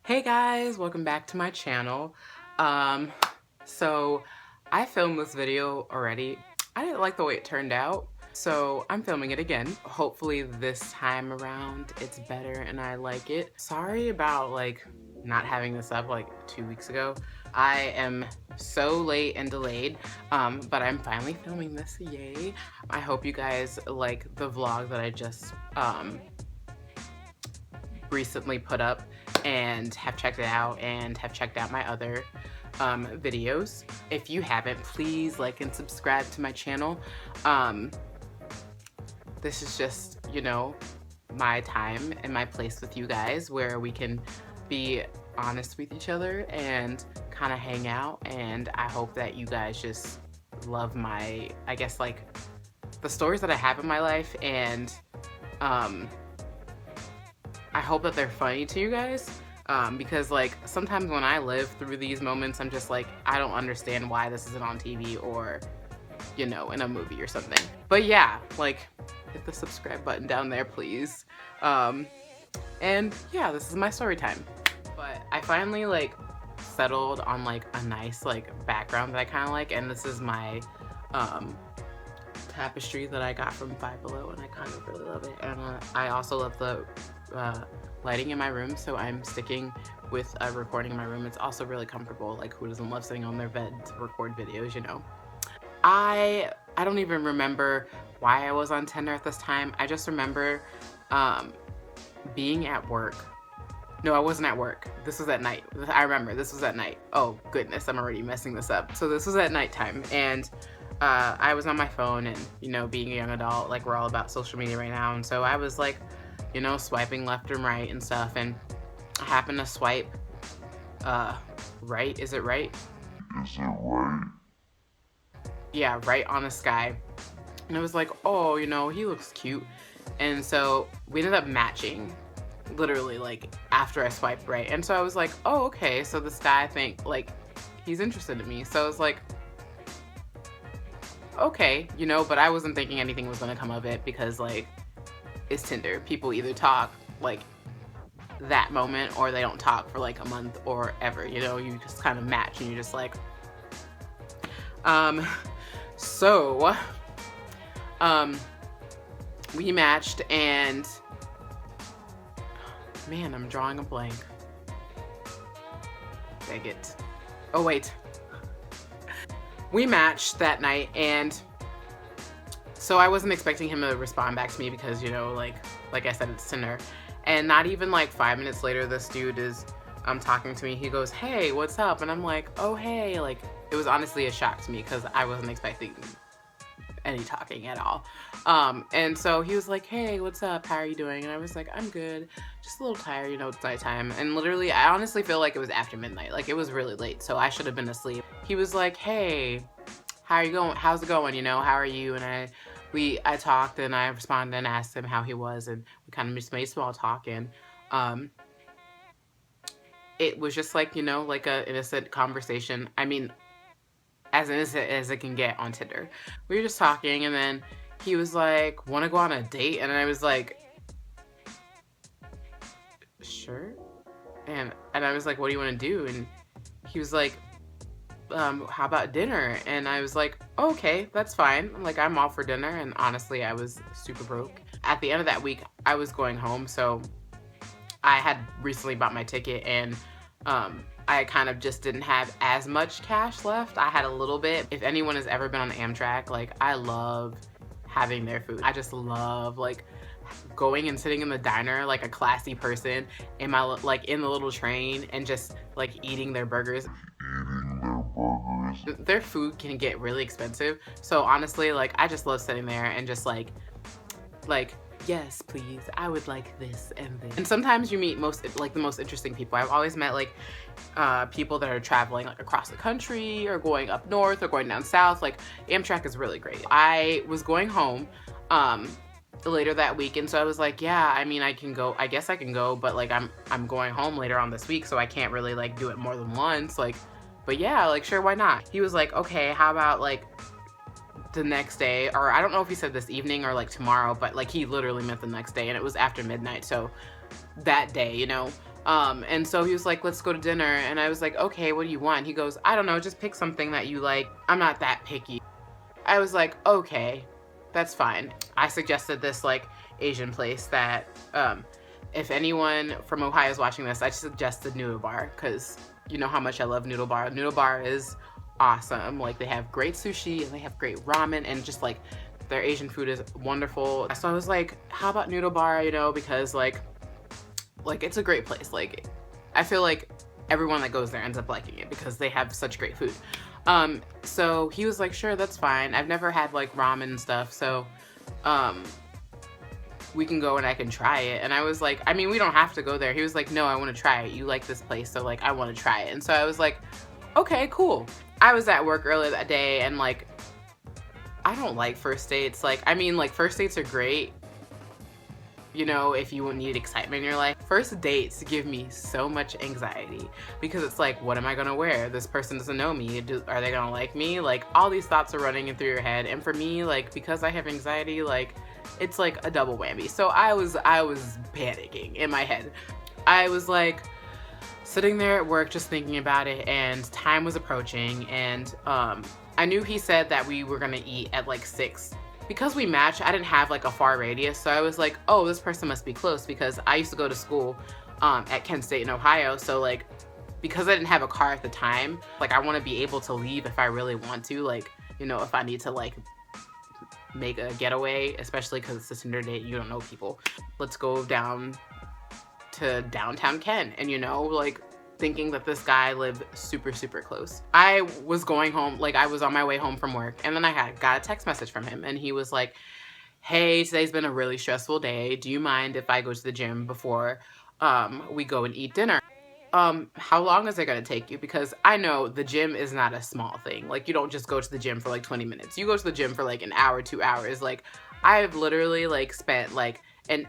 Hey guys, welcome back to my channel. So I filmed this video already. I didn't like the way it turned out, so I'm filming it again. Hopefully this time around it's better and I like it. Sorry about not having this up 2 weeks ago. I am so late and delayed, but I'm finally filming this, yay. I hope you guys like the vlog that I just recently put up and have checked it out and have checked out my other videos. If you haven't, please like and subscribe to my channel. This is just, my time and my place with you guys where we can be honest with each other and kind of hang out, and I hope that you guys just love my, the stories that I have in my life, and I hope that they're funny to you guys, because sometimes when I live through these moments, I'm just I don't understand why this isn't on TV or, in a movie or something. But yeah, hit the subscribe button down there, please. And yeah, this is my story time. But I finally settled on a nice background that I kind of like, and this is my tapestry that I got from Five Below, and I kind of really love it. And I also love the lighting in my room, so I'm sticking with recording in my room. It's also really comfortable. Who doesn't love sitting on their bed to record videos, I don't even remember why I was on Tinder at this time. I just remember being at work. No, I wasn't at work. This was at night. I remember this was at night. Oh goodness, I'm already messing this up. So this was at nighttime, and I was on my phone, and being a young adult, we're all about social media right now, and so I was swiping left and right and stuff, and I happened to swipe right. Is it right? Is it right? Yeah, right on this guy. And I was like, oh, he looks cute. And so we ended up matching literally after I swiped right. And so I was like, oh, okay, so this guy, I think he's interested in me. So I was like, okay, but I wasn't thinking anything was gonna come of it, because it's Tinder. People either talk that moment, or they don't talk for a month or ever, you just kind of match, and you're just so we matched, and man, I'm drawing a blank. Dang it. Oh wait. We matched that night, and so I wasn't expecting him to respond back to me because, like I said, it's Tinder. And not even 5 minutes later, this dude is talking to me. He goes, hey, what's up? And I'm like, oh, hey. It was honestly a shock to me because I wasn't expecting any talking at all. And so he was like, hey, what's up? How are you doing? And I was like, I'm good. Just a little tired, it's nighttime. And literally, I honestly feel like it was after midnight. It was really late, so I should have been asleep. He was like, hey, how are you going? How's it going? How are you? And I talked, and I responded and asked him how he was, and we kind of just made small talk, and it was just a innocent conversation. I mean, as innocent as it can get on Tinder. We were just talking, and then he was like, want to go on a date? And I was like, sure. And I was like, what do you want to do? And he was like, how about dinner? And I was like, oh, okay, that's fine. I'm all for dinner. And honestly, I was super broke. At the end of that week, I was going home, so I had recently bought my ticket, and I kind of just didn't have as much cash left. I had a little bit. If anyone has ever been on Amtrak, I love having their food. I just love going and sitting in the diner like a classy person in my in the little train, and just eating their burgers. Their food can get really expensive, so honestly, I just love sitting there and just yes, please, I would like this and this. And sometimes you meet the most interesting people. I've always met people that are traveling across the country, or going up north, or going down south. Amtrak is really great. I was going home later that week, and so I was like, yeah, I mean, I guess I can go, but I'm going home later on this week, so I can't really do it more than once, but yeah, sure, why not? He was like, okay, how about the next day, or I don't know if he said this evening or tomorrow, but he literally meant the next day, and it was after midnight. So that day, And so he was like, let's go to dinner. And I was like, okay, what do you want? He goes, I don't know, just pick something that you like. I'm not that picky. I was like, okay, that's fine. I suggested this like Asian place that, if anyone from Ohio is watching this, I suggested Noodle Bar, because you know how much I love Noodle Bar. Noodle Bar is awesome. Like, they have great sushi and they have great ramen, and just like their Asian food is wonderful. So I was like, how about Noodle Bar, you know, because like it's a great place. Like, I feel like everyone that goes there ends up liking it because they have such great food. So he was like, sure, that's fine. I've never had like ramen and stuff, so we can go and I can try it. And I was like, I mean, we don't have to go there. He was like, no, I want to try it. You like this place, so like I want to try it. And so I was like, okay, cool. I was at work earlier that day, and like, I don't like first dates. Like, I mean, like, first dates are great, you know, if you need excitement in your life. First dates give me so much anxiety because it's like, what am I gonna wear? This person doesn't know me. Are they gonna like me? Like, all these thoughts are running in through your head. And for me, like, because I have anxiety, like, it's like a double whammy. So I was panicking in my head. I was like sitting there at work just thinking about it, and time was approaching, and I knew he said that we were gonna eat at like 6. Because we matched, I didn't have like a far radius, so I was like, oh, this person must be close, because I used to go to school at Kent State in Ohio. So like, because I didn't have a car at the time, like, I want to be able to leave if I really want to, like, you know, if I need to like make a getaway, especially because it's a Tinder date, you don't know people. Let's go down to downtown Kent, and you know, like, thinking that this guy lived super, super close. I was going home, like, I was on my way home from work, and then I got a text message from him, and he was like, hey, today's been a really stressful day. Do you mind if I go to the gym before we go and eat dinner? How long is it gonna take you? Because I know the gym is not a small thing. Like, you don't just go to the gym for like 20 minutes. You go to the gym for like an hour, 2 hours. Like, I've literally like spent like an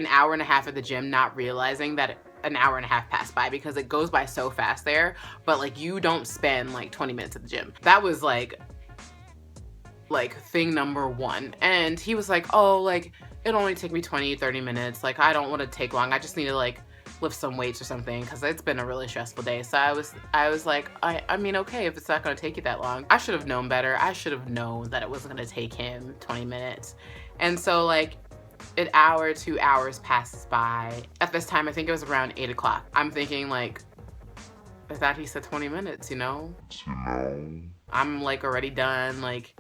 hour and a half at the gym not realizing that an hour and a half passed by, because it goes by so fast there. But like, you don't spend like 20 minutes at the gym. That was like thing number one. And he was like, oh, like, it'll only take me 20-30 minutes. Like, I don't want to take long. I just need to like lift some weights or something, because it's been a really stressful day. So I was like, I mean, okay, if it's not going to take you that long. I should have known better. I should have known that it wasn't going to take him 20 minutes. And so like, an hour, 2 hours passes by. At this time, I think it was around 8 o'clock. I'm thinking like, I thought he said 20 minutes, you know? I'm like already done, like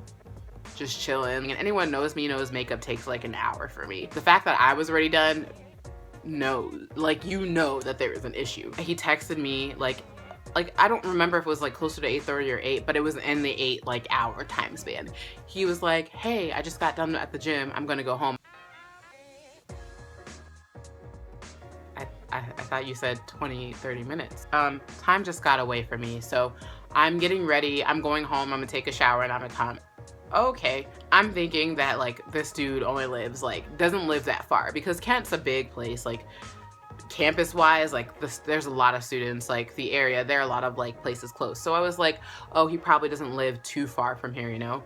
just chilling. And anyone knows me knows makeup takes like an hour for me. The fact that I was already done, no, like, you know that there is an issue. He texted me like I don't remember if it was like closer to 8:30 or 8, but it was in the 8 like hour time span. He was like, hey, I just got done at the gym. I'm gonna go home. I thought you said 20-30 minutes. Time just got away from me. So I'm getting ready. I'm going home. I'm gonna take a shower and I'm gonna come. Okay. I'm thinking that like this dude only lives doesn't live that far, because Kent's a big place. Like, campus wise, like there's a lot of students, like the area, there are a lot of like places close. So I was like, oh, he probably doesn't live too far from here, you know?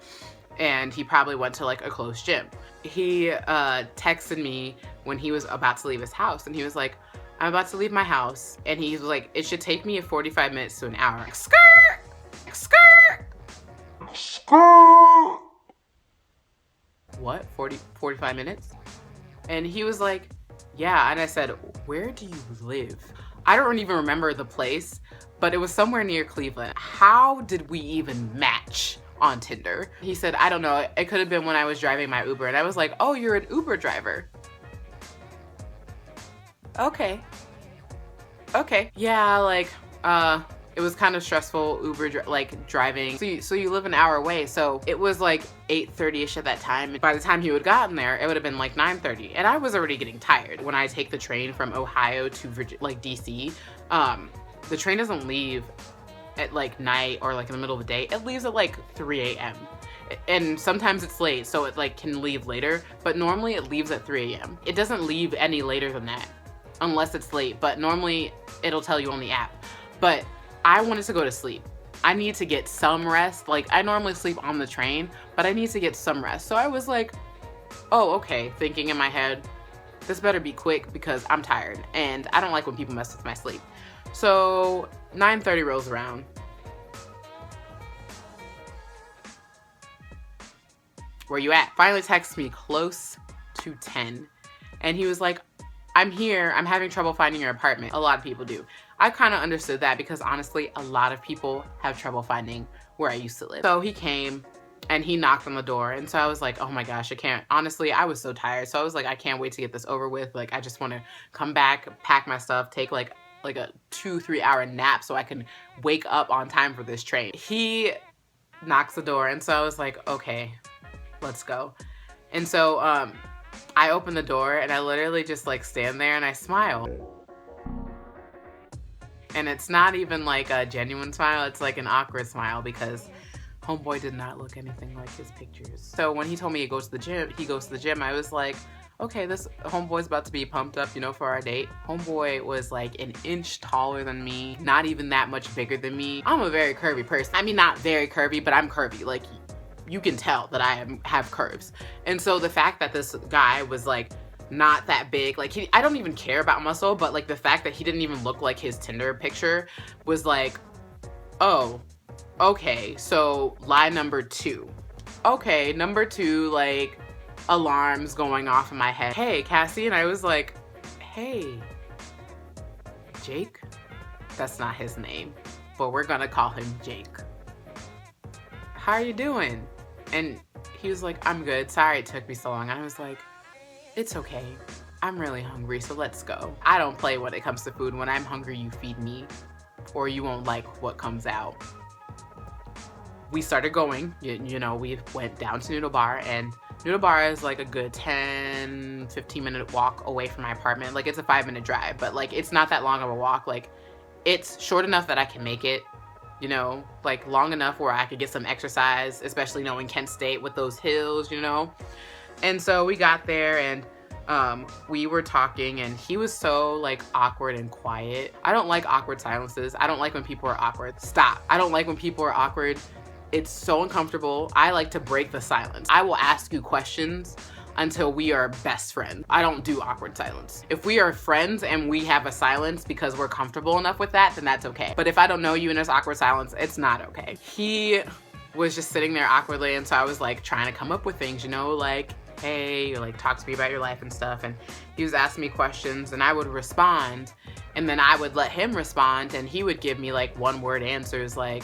And he probably went to like a close gym. He texted me when he was about to leave his house, and he was like, I'm about to leave my house. And he was like, it should take me 45 minutes to an hour. Like, skirt! Skirt! Skirt! What? 45 minutes? And he was like, yeah. And I said, where do you live? I don't even remember the place, but it was somewhere near Cleveland. How did we even match on Tinder? He said, I don't know. It could have been when I was driving my Uber. And I was like, oh, you're an Uber driver. Okay. Yeah, like, it was kind of stressful driving. So you live an hour away. So it was like 8:30ish at that time. By the time he would have gotten there, it would have been like 9:30. And I was already getting tired. When I take the train from Ohio to DC, the train doesn't leave at like night or like in the middle of the day. It leaves at like 3 a.m. And sometimes it's late, so it like can leave later, but normally it leaves at 3 a.m. It doesn't leave any later than that, unless it's late, but normally it'll tell you on the app. But I wanted to go to sleep. I need to get some rest. Like, I normally sleep on the train, but I need to get some rest. So I was like, oh, okay, thinking in my head, this better be quick because I'm tired and I don't like when people mess with my sleep. So 9:30 rolls around. Where you at? Finally texts me close to 10. And he was like, I'm here. I'm having trouble finding your apartment. A lot of people do. I kind of understood that because honestly, a lot of people have trouble finding where I used to live. So he came and he knocked on the door. And so I was like, oh my gosh, I can't. Honestly, I was so tired. So I was like, I can't wait to get this over with. Like, I just want to come back, pack my stuff, take like a 2-3 hour nap so I can wake up on time for this train. He knocks the door. And so I was like, okay, let's go. And so I open the door and I literally just like stand there and I smile. And it's not even like a genuine smile, it's like an awkward smile because homeboy did not look anything like his pictures. So when he told me he goes to the gym, I was like, okay, this homeboy's about to be pumped up, you know, for our date. Homeboy was like an inch taller than me, not even that much bigger than me. I'm a very curvy person. I mean, not very curvy, but I'm curvy. Like, you can tell that I have curves. And so the fact that this guy was like not that big, like I don't even care about muscle, but like the fact that he didn't even look like his Tinder picture was like, oh, okay, so lie number 2. Okay, number 2, like alarms going off in my head. Hey, Cassie. And I was like, hey, Jake? That's not his name, but we're gonna call him Jake. How are you doing? And he was like, I'm good. Sorry it took me so long. And I was like, it's okay. I'm really hungry, so let's go. I don't play when it comes to food. When I'm hungry, you feed me, or you won't like what comes out. We started going, you know, we went down to Noodle Bar, and Noodle Bar is like a good 10-15 minute walk away from my apartment. Like, it's a 5-minute drive, but like it's not that long of a walk. Like, it's short enough that I can make it, you know, like long enough where I could get some exercise, especially knowing Kent State with those hills, you know. And so we got there and we were talking, and he was so like awkward and quiet. I don't like awkward silences. I don't like when people are awkward. Stop. I don't like when people are awkward. It's so uncomfortable. I like to break the silence. I will ask you questions until we are best friends. I don't do awkward silence. If we are friends and we have a silence because we're comfortable enough with that, then that's okay. But if I don't know you and there's awkward silence, it's not okay. He was just sitting there awkwardly, and so I was like trying to come up with things, you know, like, hey, like talk to me about your life and stuff. And he was asking me questions and I would respond, and then I would let him respond, and he would give me like 1-word answers like,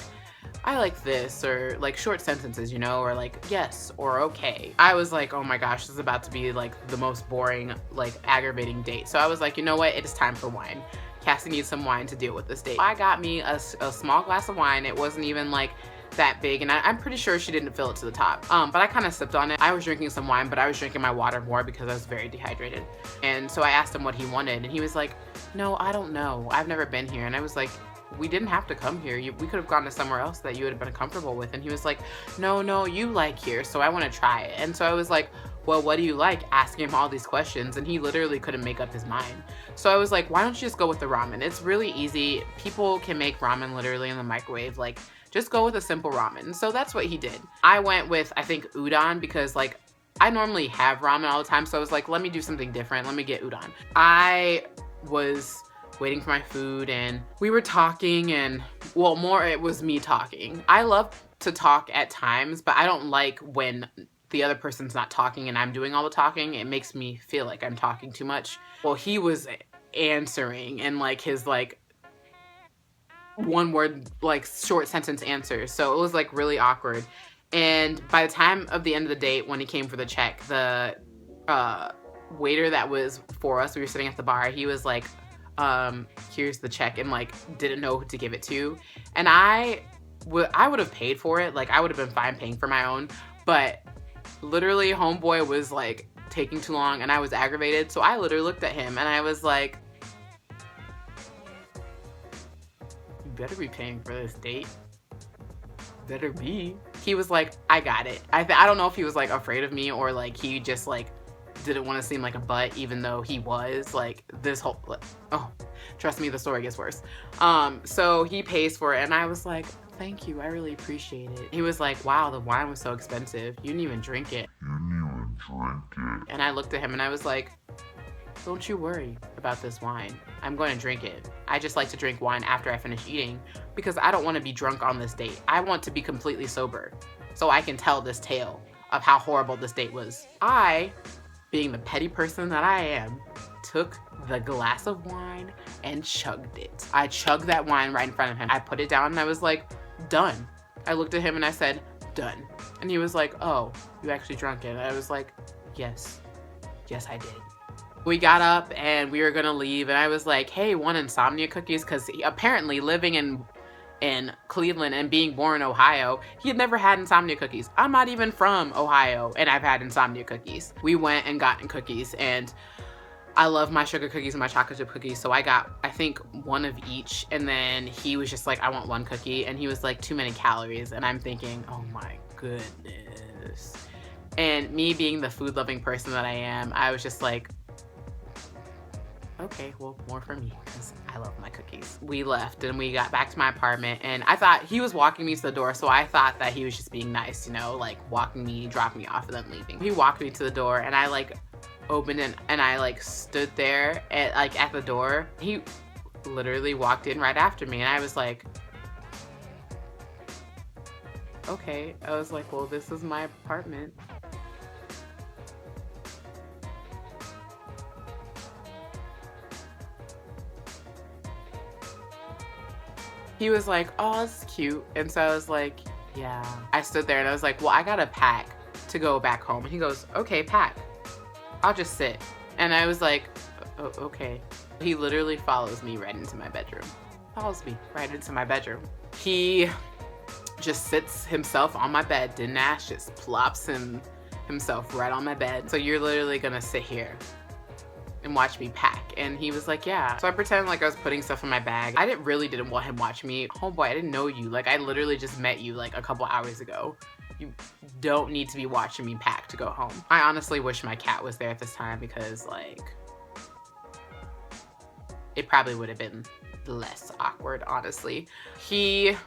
I like this, or like short sentences, you know, or like yes or okay. I was like, oh my gosh, this is about to be like the most boring, like aggravating date. So I was like, you know what, it is time for wine. Cassie needs some wine to deal with this date. I got me a small glass of wine. It wasn't even like that big, and I'm pretty sure she didn't fill it to the top, but I kind of sipped on it. I was drinking some wine, but I was drinking my water more because I was very dehydrated. And so I asked him what he wanted, and he was like, no, I don't know, I've never been here. And I was like, we didn't have to come here. We could have gone to somewhere else that you would have been comfortable with. And he was like, no, you like here, so I want to try it. And so I was like, well, what do you like? Asking him all these questions, and he literally couldn't make up his mind. So I was like, why don't you just go with the ramen? It's really easy. People can make ramen literally in the microwave. Like, just go with a simple ramen. So that's what he did. I went with, I think, udon, because like I normally have ramen all the time. So I was like, let me do something different. Let me get udon. I was waiting for my food, and we were talking, and well, more it was me talking. I love to talk at times, but I don't like when the other person's not talking and I'm doing all the talking. It makes me feel like I'm talking too much. Well, he was answering, and like his like 1-word like short sentence answers. So it was like really awkward. And by the time of the end of the date, when he came for the check, the waiter that was for us, we were sitting at the bar, he was like, here's the check, and like didn't know who to give it to. And I would have paid for it. Like, I would have been fine paying for my own, but literally homeboy was like taking too long, and I was aggravated. So I literally looked at him and I was like, you better be paying for this date. Better be. He was like, I got it. I don't know if he was like afraid of me, or like he just like didn't want to seem like a butt, even though he was. Like, this whole, oh, trust me, the story gets worse. So he pays for it, and I was like, thank you, I really appreciate it. He was like, wow, the wine was so expensive. You didn't even drink it. You didn't even drink it. And I looked at him and I was like, don't you worry about this wine. I'm going to drink it. I just like to drink wine after I finish eating because I don't want to be drunk on this date. I want to be completely sober so I can tell this tale of how horrible this date was. I, being the petty person that I am, took the glass of wine and chugged it. I chugged that wine right in front of him. I put it down and I was like, done. I looked at him and I said, done. And he was like, oh, you actually drank it? And I was like, yes, I did. We got up and we were gonna leave and I was like, hey, want insomnia cookies? Because apparently living in Cleveland and being born in Ohio, he had never had insomnia cookies. I'm not even from Ohio and I've had insomnia cookies. We went and got cookies and I love my sugar cookies and my chocolate chip cookies, so I got, I think, one of each, and then he was just like, I want one cookie, and he was like, too many calories, and I'm thinking, oh my goodness. And me being the food-loving person that I am, I was just like, okay, well, more for me, because I love my cookies. We left, and we got back to my apartment, and I thought, he was walking me to the door, so I thought that he was just being nice, you know, like, walking me, dropping me off, and then leaving. He walked me to the door, and I, like, opened it and I like stood there at the door. He literally walked in right after me and I was like, okay. I was like, well, this is my apartment. He was like, oh, it's cute. And so I was like, yeah. I stood there and I was like, well, I gotta pack to go back home. And he goes, okay, pack. I'll just sit. And I was like, oh, okay. He literally follows me right into my bedroom. Follows me right into my bedroom. He just sits himself on my bed, didn't ask, just plops himself right on my bed. So you're literally gonna sit here and watch me pack. And he was like, yeah. So I pretended like I was putting stuff in my bag. I didn't want him watching me. Homeboy, I didn't know you. Like, I literally just met you like a couple hours ago. You don't need to be watching me pack to go home. I honestly wish my cat was there at this time because like, it probably would have been less awkward, honestly. He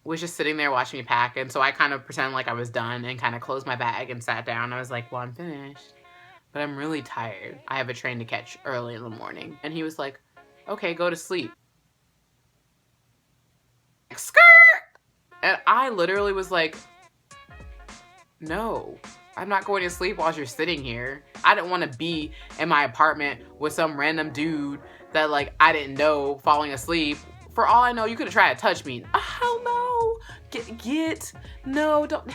was just sitting there watching me pack. And so I kind of pretended like I was done and kind of closed my bag and sat down. I was like, well, I'm finished, but I'm really tired. I have a train to catch early in the morning. And he was like, okay, go to sleep. Skirt! And I literally was like, no, I'm not going to sleep while you're sitting here. I didn't want to be in my apartment with some random dude that like I didn't know falling asleep. For all I know, you could have tried to touch me. Oh no, no, don't.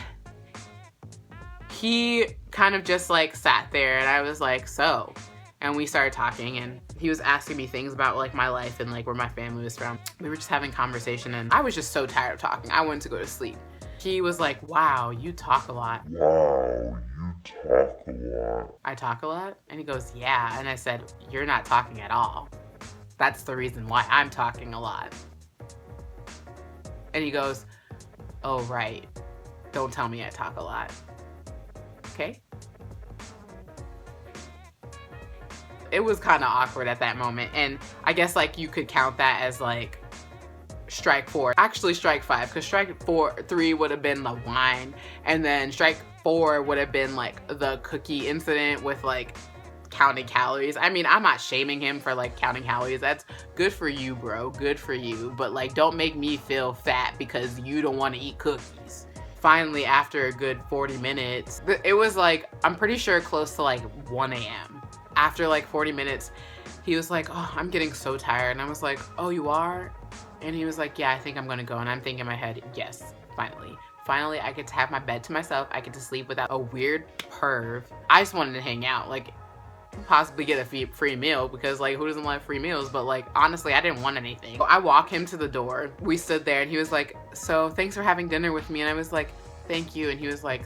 He kind of just like sat there and I was like, so, and we started talking and he was asking me things about like my life and like where my family was from. We were just having conversation and I was just so tired of talking. I wanted to go to sleep. He was like, wow, you talk a lot. Wow, you talk a lot. I talk a lot? And he goes, yeah. And I said, you're not talking at all. That's the reason why I'm talking a lot. And he goes, oh, right. Don't tell me I talk a lot. Okay. It was kind of awkward at that moment. And I guess like you could count that as like strike 4. Actually strike 5, because strike 3 would have been the wine, and then strike 4 would have been like the cookie incident with like counting calories. I mean, I'm not shaming him for like counting calories. That's good for you, bro. Good for you. But like, don't make me feel fat because you don't want to eat cookies. Finally, after a good 40 minutes, it was like, I'm pretty sure close to like 1 a.m. After like 40 minutes, he was like, oh, I'm getting so tired. And I was like, oh, you are? And he was like, yeah, I think I'm gonna go. And I'm thinking in my head, yes, finally. Finally, I get to have my bed to myself. I get to sleep without a weird perv. I just wanted to hang out, like possibly get a free meal, because like, who doesn't like free meals? But like, honestly, I didn't want anything. I walk him to the door. We stood there and he was like, so thanks for having dinner with me. And I was like, thank you. And he was like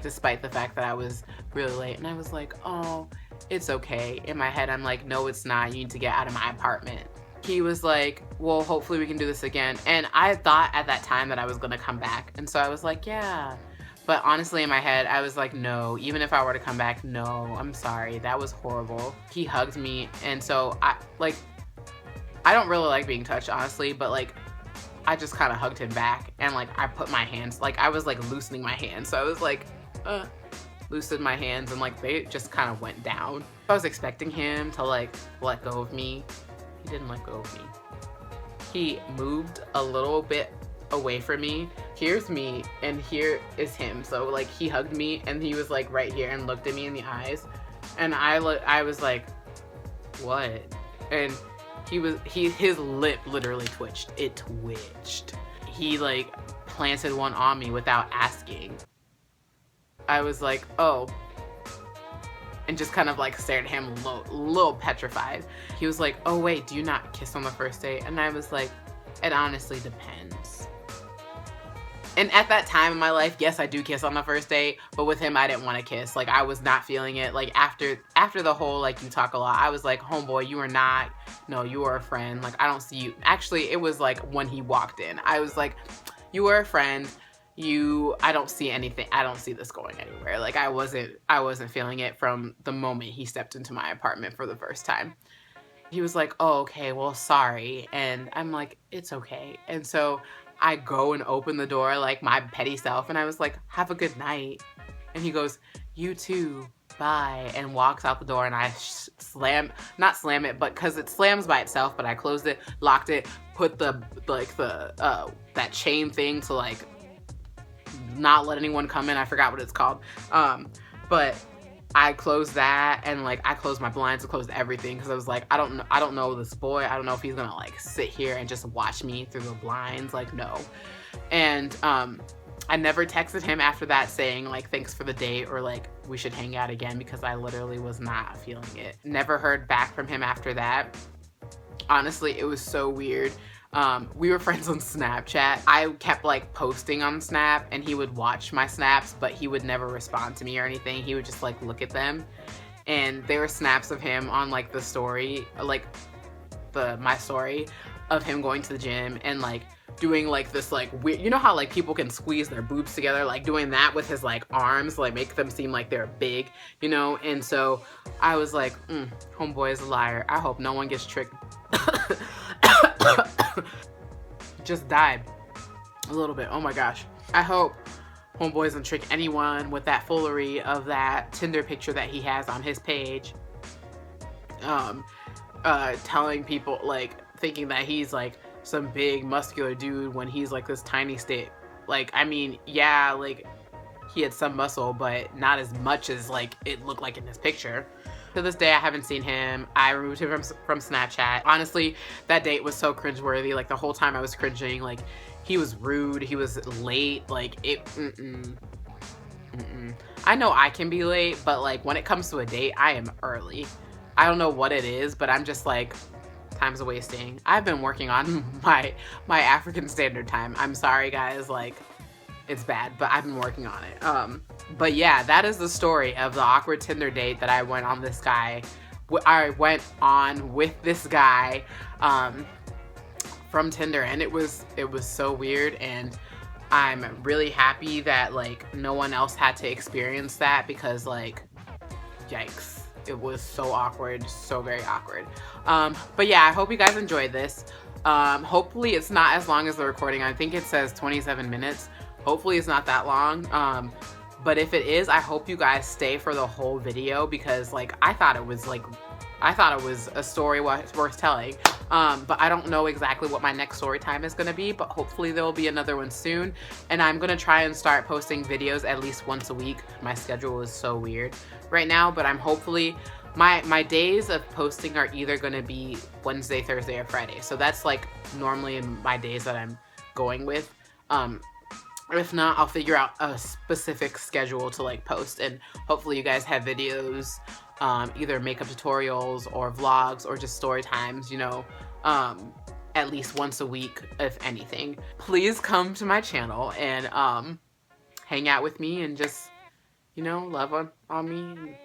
despite the fact that I was really late. And I was like, oh, it's okay. In my head, I'm like, no, it's not. You need to get out of my apartment. He was like, well, hopefully we can do this again. And I thought at that time that I was gonna come back. And so I was like, yeah. But honestly, in my head, I was like, no, even if I were to come back, no, I'm sorry. That was horrible. He hugged me. And so I don't really like being touched, honestly, but like, I just kind of hugged him back. And like, I put my hands, like I was like loosening my hands. So I was like, loosened my hands and like they just kind of went down. I was expecting him to like let go of me. He didn't let go of me. He moved a little bit away from me. Here's me and here is him. So like he hugged me and he was like right here and looked at me in the eyes. And I was like, what? And his lip literally twitched. It twitched. He like planted one on me without asking. I was like, oh, and just kind of like stared at him a little petrified. He was like, oh wait, do you not kiss on the first date? And I was like, it honestly depends. And at that time in my life, yes, I do kiss on the first date, but with him, I didn't want to kiss. Like, I was not feeling it. Like, after the whole, like, you talk a lot, I was like, homeboy, you are not, no, you are a friend. Like, I don't see you. Actually, it was like when he walked in, I was like, you are a friend. I don't see anything. I don't see this going anywhere. Like, I wasn't feeling it from the moment he stepped into my apartment for the first time. He was like, oh, okay, well, sorry. And I'm like, it's okay. And so I go and open the door like my petty self. And I was like, have a good night. And he goes, you too, bye. And walks out the door and I not slam it, but cause it slams by itself, but I closed it, locked it, put that chain thing to like not let anyone come in. I forgot what it's called. But I closed that and like I closed my blinds, I closed everything because I was like, I don't know this boy. I don't know if he's gonna like sit here and just watch me through the blinds. Like, no. And I never texted him after that saying like thanks for the date or like we should hang out again because I literally was not feeling it. Never heard back from him after that. Honestly, it was so weird. We were friends on Snapchat. I kept like posting on Snap and he would watch my snaps, but he would never respond to me or anything. He would just like look at them. And there were snaps of him on like the story, like my story of him going to the gym and like doing like this like weird, you know how like people can squeeze their boobs together, like doing that with his like arms, like make them seem like they're big, you know? And so I was like, homeboy is a liar. I hope no one gets tricked. Just died a little bit. Oh my gosh. I hope homeboy doesn't trick anyone with that foolery of that Tinder picture that he has on his page. Telling people, like, thinking that he's like some big muscular dude when he's like this tiny stick. Like, I mean, yeah, like he had some muscle, but not as much as like it looked like in this picture. To this day, I haven't seen him. I removed him from Snapchat. Honestly, that date was so cringeworthy. Like the whole time I was cringing. Like he was rude. He was late. Like it. I know I can be late, but like when it comes to a date, I am early. I don't know what it is, but I'm just like, time's a wasting. I've been working on my African Standard Time. I'm sorry, guys. Like, it's bad, but I've been working on it. But yeah, that is the story of the awkward Tinder date that I went on with this guy from Tinder, and it was so weird, and I'm really happy that like no one else had to experience that because like, yikes. It was so awkward, so very awkward. But yeah, I hope you guys enjoyed this. Hopefully it's not as long as the recording. I think it says 27 minutes. Hopefully it's not that long. But if it is, I hope you guys stay for the whole video because like I thought it was a story worth telling. But I don't know exactly what my next story time is gonna be, but hopefully there will be another one soon. And I'm gonna try and start posting videos at least once a week. My schedule is so weird right now, but I'm hopefully, my days of posting are either gonna be Wednesday, Thursday, or Friday. So that's like normally my days that I'm going with. If not, I'll figure out a specific schedule to like post, and hopefully you guys have videos, either makeup tutorials or vlogs or just story times, you know, at least once a week, if anything. Please come to my channel and hang out with me and just, you know, love on me.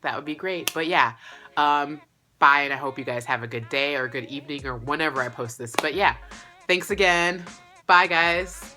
That would be great. But yeah, bye, and I hope you guys have a good day or good evening or whenever I post this. But yeah, thanks again. Bye, guys.